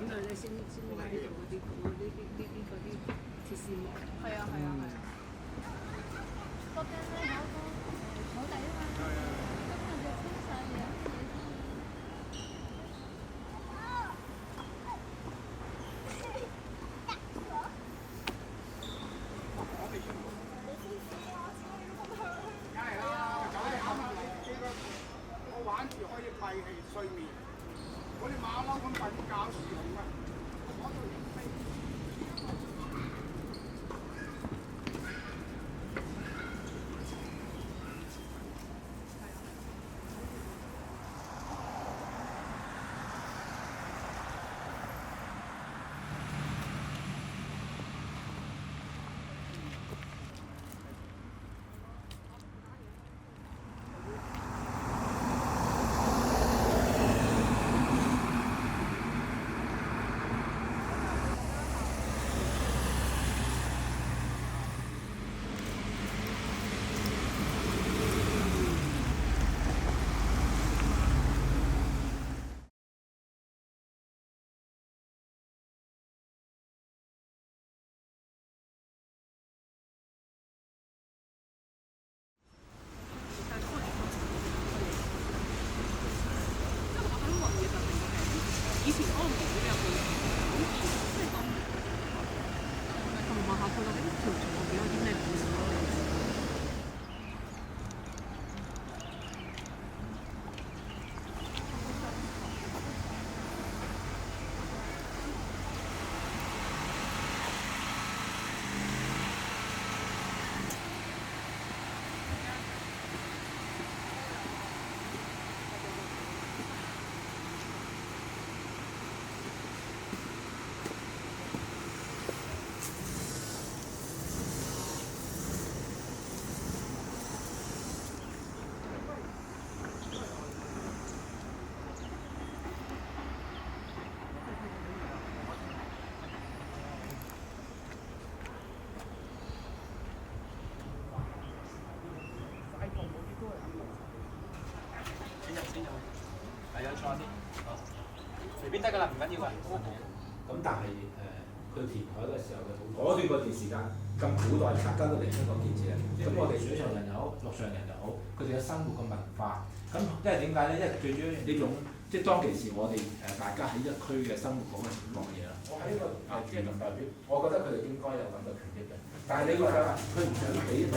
樣咧先買到嗰啲鐵絲網。係啊係啊係啊。嗰間咧有個好抵啊嘛，今日就清晒有嘢我玩住可以閉氣睡眠，我哋馬騮咁瞓覺時用啊！我度以前嗰個門會有個好熱，即係講同埋下佢究竟條蟲入邊有啲咩故事咯？係有錯啲，隨便得㗎啦，唔緊要㗎。咁但係佢填海嘅時候，佢嗰段嗰段時間咁古代，大家都嚟香港建設啊。咁我哋水上人又好，陸上人又好，佢哋嘅生活嘅文化，咁因為點解咧？因為最主要呢種即係當其時我哋大家喺一區嘅生活嗰個情況嘢啦。我喺呢個即係咁代表，我覺得佢哋應該有咁嘅權益嘅。但係你話佢唔想俾有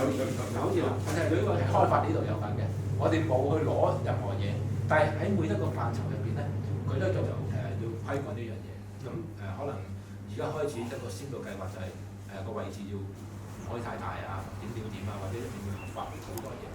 好似話，但係佢呢個係開發呢度有份嘅，我哋冇去攞任何嘢。但係喺每一個範疇入邊咧，佢都仲有要規管呢樣嘢。咁可能而家開始一個先導計劃就係個位置要唔可以太大啊，點啊，或者一定要合法好多嘢。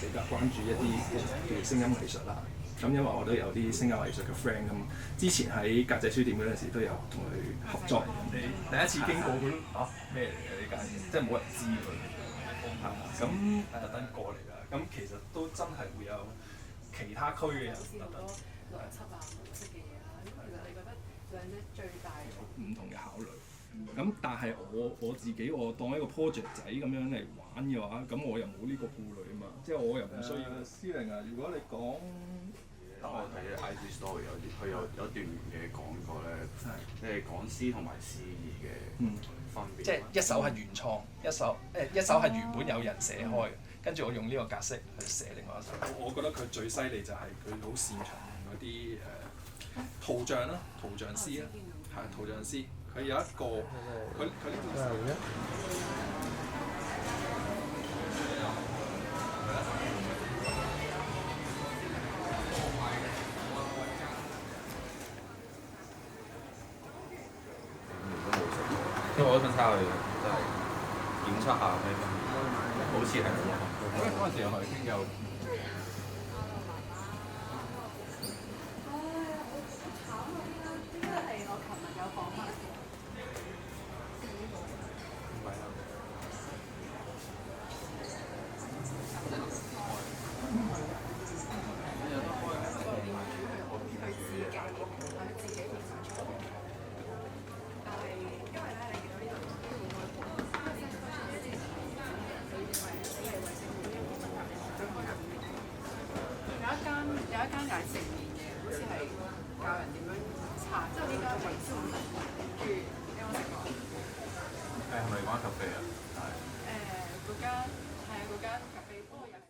比較關注一啲叫聲音藝術啦。咁因為我都有啲聲音藝術嘅 friend 咁，之前喺格仔書店嗰陣時都有同佢合作。你第一次經過佢都咩嚟嘅呢間嘢？即係冇人知佢。咁特登過嚟啦。咁其實都真係會有其他區嘅人特登。邏輯啊、模式嘅嘢啦，其實你覺得兩者最大唔同嘅考慮。咁但係我自己我當一個 project 仔咁樣嚟玩嘅話，咁我又冇呢個顧慮啊嘛，即係我又唔需要。司令啊，如果你講，我睇 IG story 佢有段嘢講過咧，即係講詩同埋詩意嘅分別。即係一首係原創，一首係原本有人寫開，跟住我用呢個格式去寫另外一首。我覺得佢最犀利就係佢好擅長嗰啲圖像啦、圖像詩啦，係圖像詩。佢有一個佢呢段。因為我都想睇下佢真係檢測下咩分別，好似係咁咯。因為嗰陣時我係傾有。有一間又係成年嘅，好似係教人點樣搽，即係呢間維生素，跟住有冇食過？係咪講咖啡啊？嗰間係啊，嗰間咖啡，不過又係。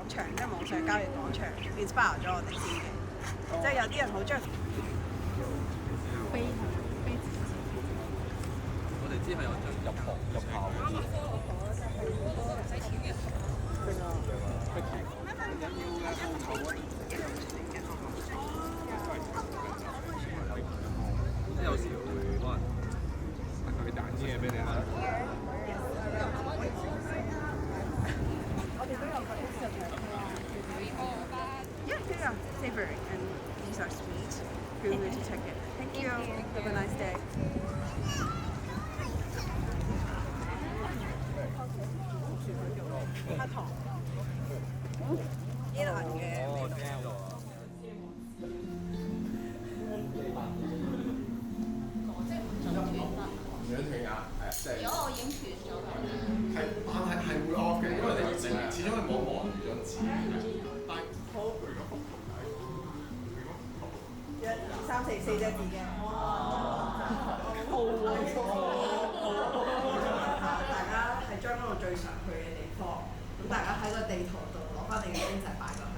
即係網上交易廣場 inspire 咗我哋先嘅，即係有啲人好中意。我哋之後有入學入校嗰啲。即係有時會可能佢彈啲嘢俾你啦。Yeah, savory, and these are sweet. Feel free to check it. Thank you. Have a nice day. 黑糖，伊蘭嘅味道。唔想斷啊，係即係。如果我影斷咗嘅，係會 off 嘅，因為你始終係望住張紙，但係拖佢個幅圖睇1、2、3、4、4隻字嘅。大家係將嗰個最常去嘅地方，咁大家喺個地圖度攞翻你嘅經濟擺過去。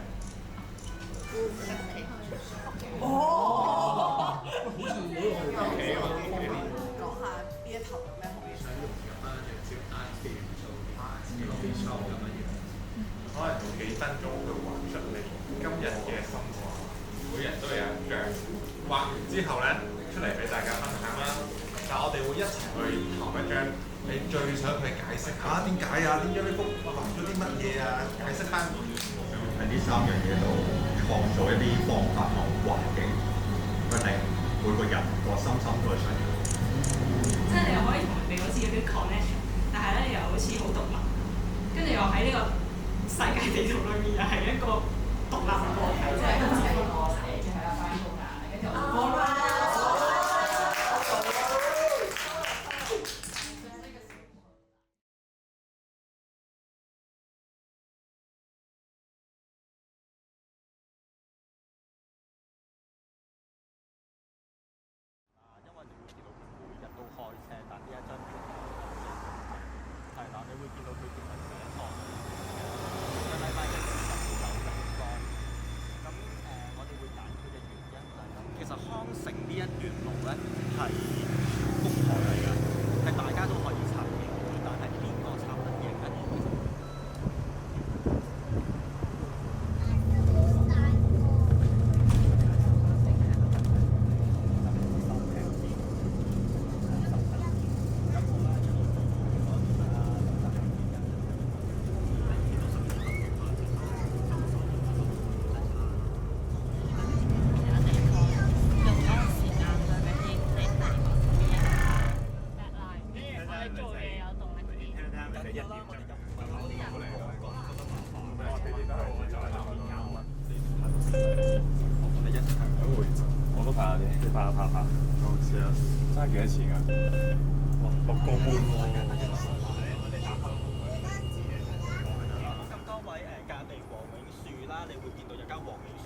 哦！好似你講下呢一頭有咩好嘢？可能用幾分鐘去畫出你今日嘅生活，每人都有一張，畫完之後咧出嚟俾大家分享啦。但我哋會一齊去投一張，你最想佢解釋下點解啊？點解呢幅畫咗啲乜嘢啊？解釋翻喺呢3樣嘢度創造一啲方法同環境，去令每個人個心都係想要。即係你又可以同人哋好似有啲 connection， 但係咧你又好似好獨立，跟住又喺呢個世界地圖裏面又係一個獨立嘅個體，即係好似一個社嘅係啦，翻工啊，跟住我。其實康城呢一段路咧係公海嚟㗎，係大家都可以插嘅，但係邊個插得贏咧？都拍下啲，你拍下。我試下，爭幾多錢㗎？哇，6個半喎！咁多位隔離黃永樹啦，你會見到有間黃永樹。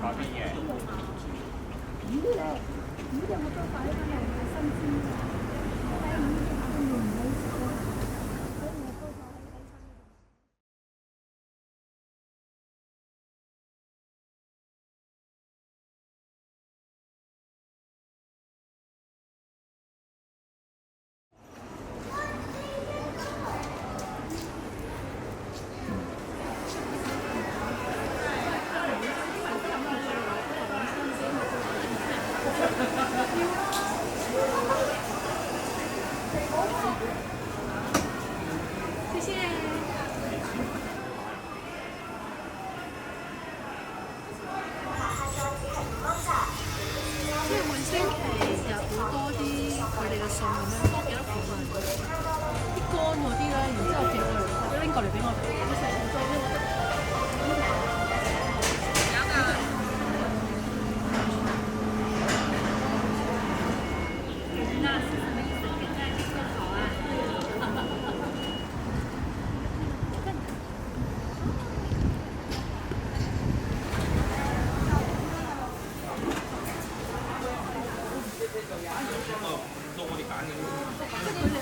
嗰邊嘅。魚咧，魚有好多擺喺度，係新鮮嘅。但係魚佢唔好食咯，所以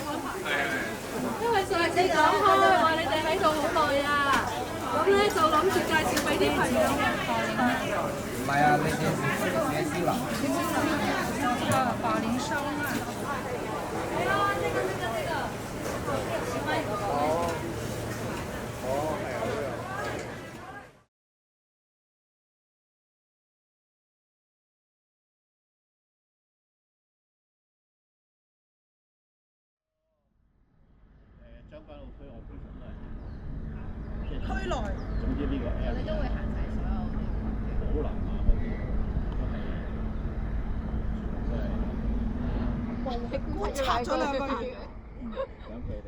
我都擺喺度。因為上次講開話你哋喺度好耐啊，咁咧就諗住介紹俾啲朋友。唔係啊，你寫燒臘。這個寶林燒臘。將軍澳區我其實都係區內。總之呢個 area 我哋都會行晒所有地方。好難行嗰啲都係拆咗兩個月。咁佢哋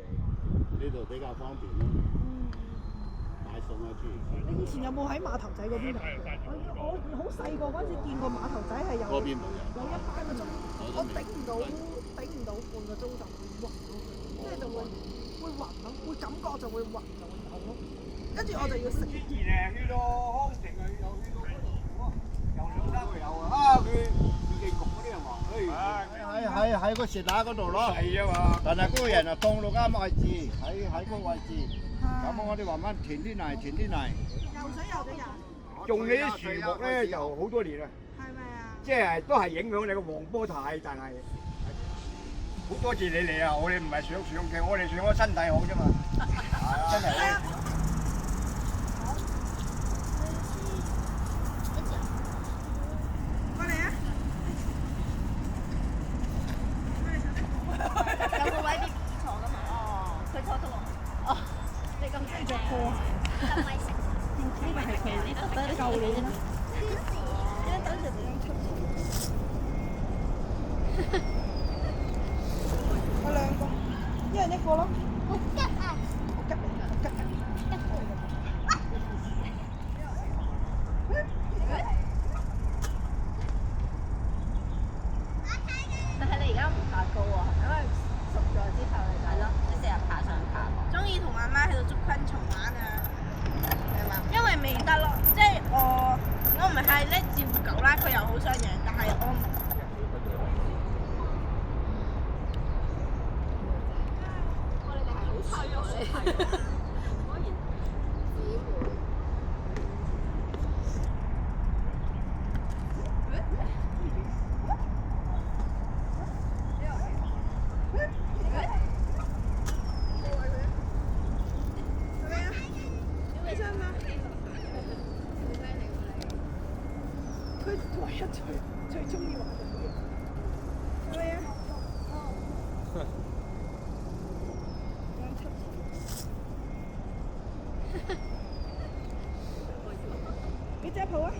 呢度比較方便咯。買餸啊諸如此類。你以前有冇喺碼頭仔嗰邊啊？我好細個嗰陣時見過碼頭仔係有。嗰邊冇有。有一班嗰種，我頂唔到半個鐘就會暈咯，即係就會暈咯，會感覺就會暈就會嘔咯，跟住我就要食。之前去到康城啊，又去到嗰度，又兩三個有啊，佢自己焗嗰啲人話，喺個石打嗰度咯。係啊嘛。但係嗰個人啊當到啱位置，喺嗰個位置。咁我哋慢慢填啲泥，填啲泥。游水游咗人。種呢啲樹木咧就好多年啦。係咪啊？即係都係影響你個黃波太，但係好多謝你嚟啊！我哋唔係想上鏡，我哋想我身體好啫嘛。真係。過嚟啊！有個位俾 B 坐㗎嘛？哦，佢坐到喎。哦，你咁中意着褲啊？咁咪食。呢個係佢呢度得夠你啫嘛。呢等陣點出？我兩個，一人一個咯。好吉啊！好吉嚟，好吉啊！但係你而家唔怕高喎，因為熟咗之後你係咯，你成日爬上爬落。中意同阿媽喺度捉昆蟲玩啊！係嘛？因為未得咯，即係我唔係叻照顧狗啦，佢又好想養，但係我。佢唯一最中意玩嘅嘢，係咪啊？俾隻抱啊！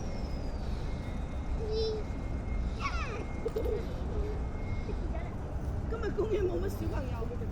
小朋友佢哋